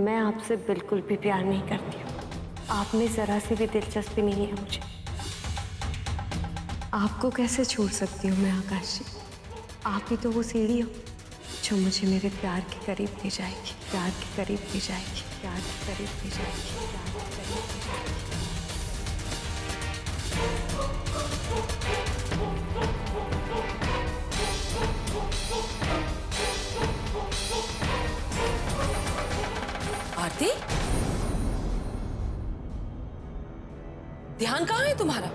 मैं आपसे बिल्कुल भी प्यार नहीं करती हूँ। आप में जरा सी भी दिलचस्पी नहीं है मुझे। आपको कैसे छोड़ सकती हूँ मैं आकाश जी? आप ही तो वो सीढ़ी हो जो मुझे मेरे प्यार के करीब ले जाएगी, प्यार के करीब ले जाएगी, प्यार के करीब ले जाएगी, प्यार के करीब ले जाएगी। आरती, ध्यान कहाँ है तुम्हारा?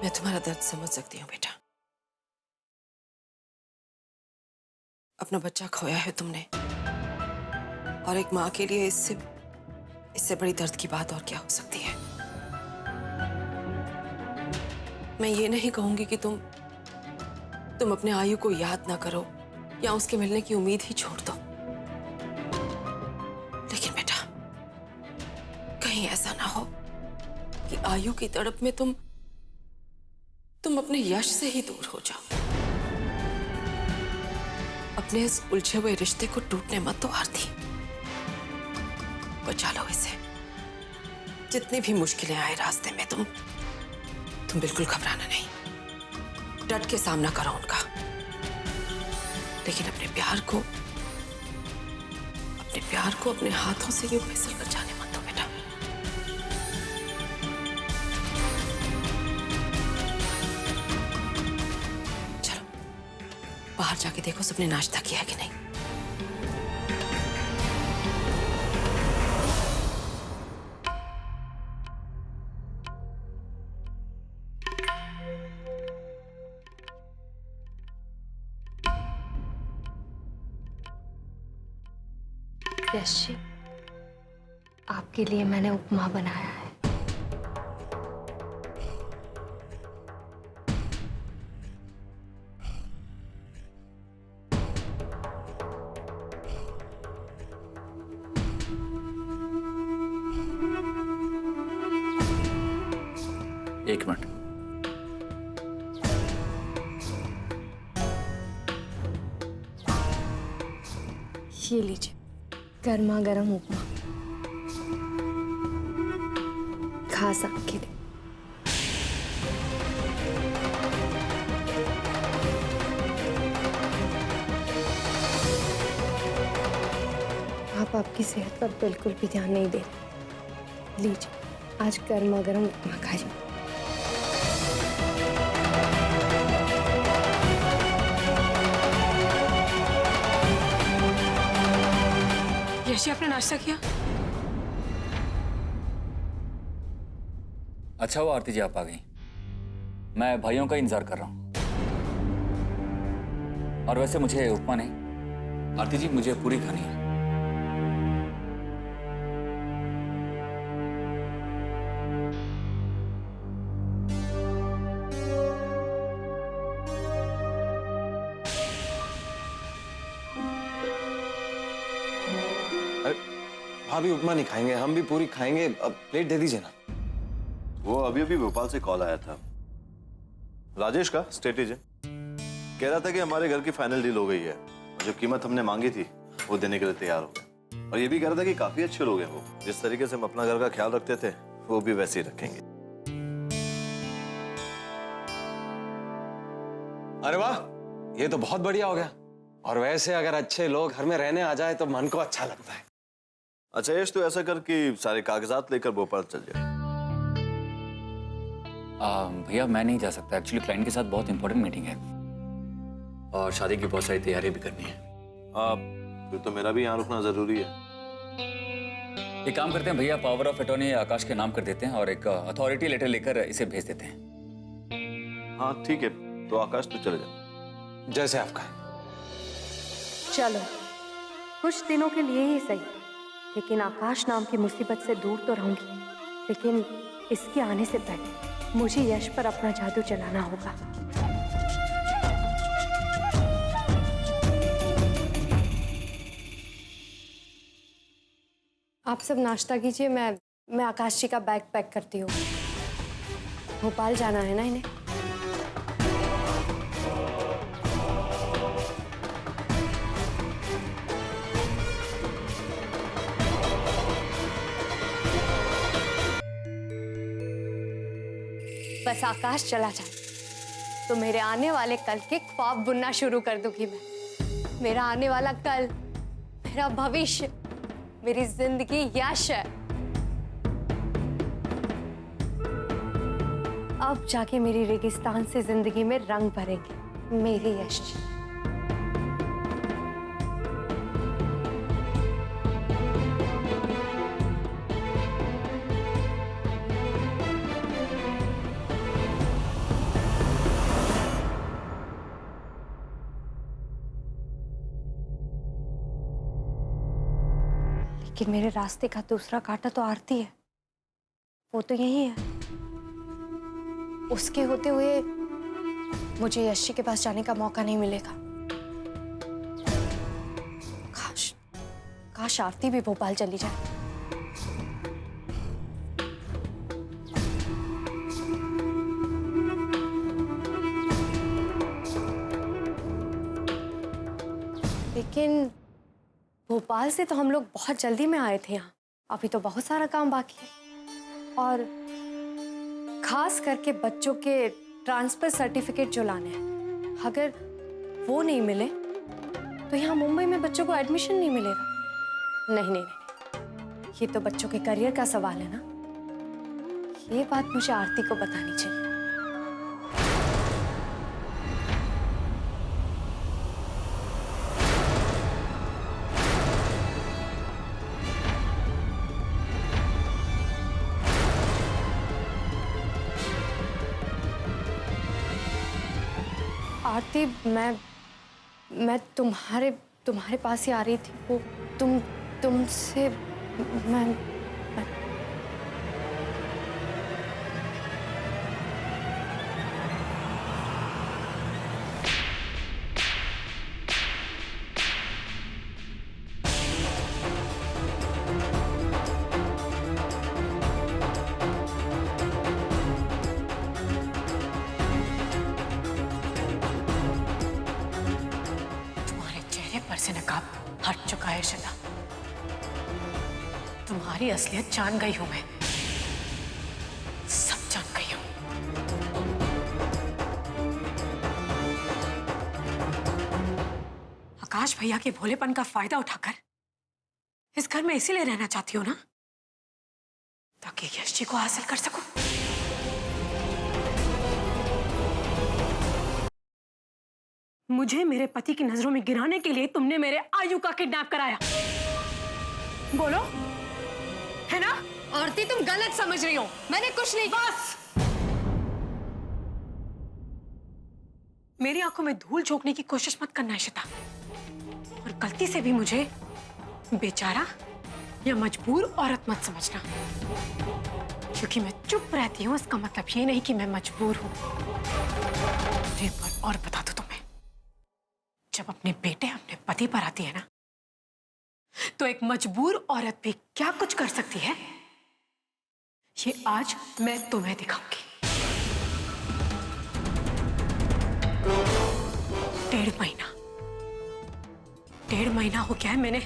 मैं तुम्हारा दर्द समझ सकती हूँ बेटा। अपना बच्चा खोया है तुमने, और एक माँ के लिए इससे बड़ी दर्द की बात और क्या हो सकती है। मैं ये नहीं कहूंगी कि तुम अपने आयु को याद ना करो या उसके मिलने की उम्मीद ही छोड़ दो, लेकिन बेटा कहीं ऐसा ना हो कि आयु की तड़प में तुम अपने यश से ही दूर हो जाओ। अपने इस उलझे हुए रिश्ते को टूटने मत दो आरती, बचा लो इसे। जितनी भी मुश्किलें आए रास्ते में तुम बिल्कुल घबराना नहीं, डट के सामना करो उनका, लेकिन अपने प्यार को अपने हाथों से यूं फिसल कर जाने मत दो बेटा। चलो बाहर जाके देखो सबने नाश्ता किया है कि नहीं। यश जी, आपके लिए मैंने उपमा बनाया है। एक मिनट। ये लीजिए गर्मा गर्म उपमा, खास आपके लिए। आप आपकी सेहत पर बिल्कुल भी ध्यान नहीं दे रहे। लीजिए आज गर्मा गर्म उपमा खाइए। यश, आपने नाश्ता किया? अच्छा हुआ आरती जी आप आ गई, मैं भाइयों का इंतजार कर रहा हूं। और वैसे मुझे उपमा नहीं आरती जी, मुझे पूरी खानी है। भाभी उपमा नहीं खाएंगे, हम भी पूरी खाएंगे। अब प्लेट दे दीजिए ना। वो अभी भोपाल से कॉल आया था, राजेश का स्टेट एजेंट, कह रहा था कि हमारे घर की फाइनल डील हो गई है, जो कीमत हमने मांगी थी वो देने के लिए तैयार हो गए। और ये भी कह रहा था कि काफी अच्छे लोग हैं वो, जिस तरीके से हम अपना घर का ख्याल रखते थे वो भी वैसे ही रखेंगे। अरे वाह, ये तो बहुत बढ़िया हो गया। और वैसे अगर अच्छे लोग घर में रहने आ जाए तो मन को अच्छा लगता है। अच्छा यश, तो ऐसा कर कि सारे कागजात लेकर भोपाल चल जाए। भैया मैं नहीं जा सकता, एक्चुअली क्लाइंट के साथ बहुत इंपॉर्टेंट मीटिंग है और शादी की बहुत सारी तैयारियां भी करनी है। फिर तो मेरा भी यहाँ रुकना जरूरी है। एक काम करते हैं भैया, पावर ऑफ अटॉर्नी आकाश के नाम कर देते हैं और एक अथॉरिटी लेटर लेकर इसे भेज देते हैं। हाँ ठीक है, तो आकाश तो चले जाए। जैसे आप कहें। चलो कुछ दिनों के लिए ही सही, लेकिन आकाश नाम की मुसीबत से दूर तो रहूंगी, लेकिन इसके आने से पहले मुझे यश पर अपना जादू चलाना होगा। आप सब नाश्ता कीजिए, मैं आकाश जी का बैग पैक करती हूँ। भोपाल जाना है ना इन्हें। बस आकाश चला जाए तो मेरे आने वाले कल के ख्वाब बुनना शुरू कर दूंगी मैं। मेरा आने वाला कल, मेरा भविष्य, मेरी जिंदगी यश है। अब जाके मेरी रेगिस्तान से जिंदगी में रंग भरेंगे मेरे यश जी। लेकिन मेरे रास्ते का दूसरा कांटा तो आरती है, वो तो यही है। उसके होते हुए मुझे यशी के पास जाने का मौका नहीं मिलेगा। काश काश आरती भी भोपाल चली जाए। लेकिन भोपाल से तो हम लोग बहुत जल्दी में आए थे यहाँ, अभी तो बहुत सारा काम बाकी है। और खास करके बच्चों के ट्रांसफर सर्टिफिकेट जो लाने हैं, अगर वो नहीं मिले तो यहाँ मुंबई में बच्चों को एडमिशन नहीं मिलेगा। नहीं नहीं नहीं, ये तो बच्चों के करियर का सवाल है ना। ये बात मुझे आरती को बतानी चाहिए। आरती, मैं तुम्हारे पास ही आ रही थी। वो तुमसे मैं से नकाब हट चुका है शदा। तुम्हारी असलियत जान गई हूं मैं, सब जान गई हूं। आकाश भैया के भोलेपन का फायदा उठाकर इस घर में इसीलिए रहना चाहती हो ना, ताकि यश जी को हासिल कर सकूं। मुझे मेरे पति की नजरों में गिराने के लिए तुमने मेरे आयु का किडनैप कराया। बोलो, है ना? आरती, तुम गलत समझ रही हो। मैंने कुछ नहीं। बस! मेरी आंखों में धूल झोंकने की कोशिश मत करना इशिता। और गलती से भी मुझे बेचारा या मजबूर औरत मत समझना। क्योंकि मैं चुप रहती हूं इसका मतलब ये नहीं कि मैं मजबूर हूं। एक बार और बता दूं तुम्हें, जब अपने बेटे अपने पति पर आती है ना, तो एक मजबूर औरत भी क्या कुछ कर सकती है, ये आज मैं तुम्हें दिखाऊंगी। 1.5 महीना हो गया है मैंने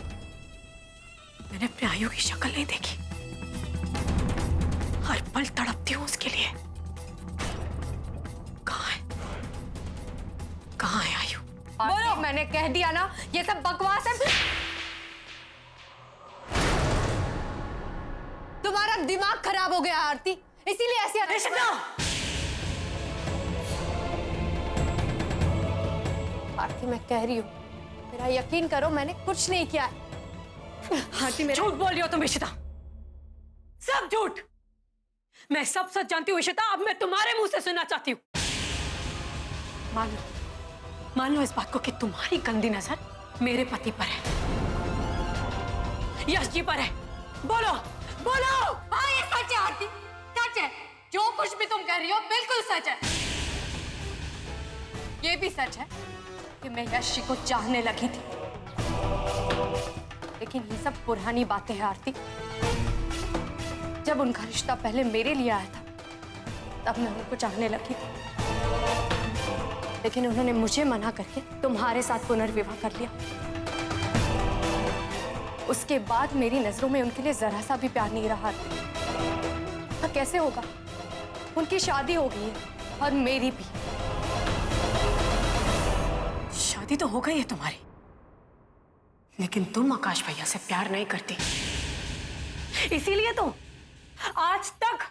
अपने आयु की शक्ल नहीं देखी। हर पल तड़पती हूं उसके लिए। कहाँ है आयु? बोलो, मैंने कह दिया ना, ये सब बकवास है। तुम्हारा दिमाग खराब हो गया आरती, इसीलिए ऐसी आरती, मैं कह रही हूँ, मेरा यकीन करो, मैंने कुछ नहीं किया। आरती, मेरा झूठ बोल रही हो तुम इशिता, सब झूठ। मैं सब सच जानती हूँ इशिता, अब मैं तुम्हारे मुंह से सुनना चाहती हूँ। मान लो इस बात को कि तुम्हारी गंदी नजर मेरे पति पर है, यश जी पर है। बोलो बोलो। हाँ, ये सच है आरती, सच है। जो कुछ भी तुम कह रही हो बिल्कुल सच है। ये भी सच है कि मैं यश जी को चाहने लगी थी, लेकिन ये सब पुरानी बातें हैं आरती। जब उनका रिश्ता पहले मेरे लिए आया था, तब मैं उनको चाहने लगी थी, लेकिन उन्होंने मुझे मना करके तुम्हारे साथ पुनर्विवाह कर लिया। उसके बाद मेरी नजरों में उनके लिए जरा सा भी प्यार नहीं रहा। तो कैसे होगा? उनकी शादी हो गई है और मेरी भी। शादी तो हो गई है तुम्हारी, लेकिन तुम आकाश भैया से प्यार नहीं करती, इसीलिए तो आज तक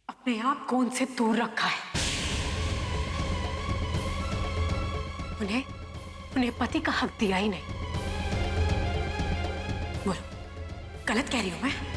अपने आप को उनसे दूर रखा है। उन्हें उन्हें पति का हक दिया ही नहीं। बोलो, गलत कह रही हूं मैं?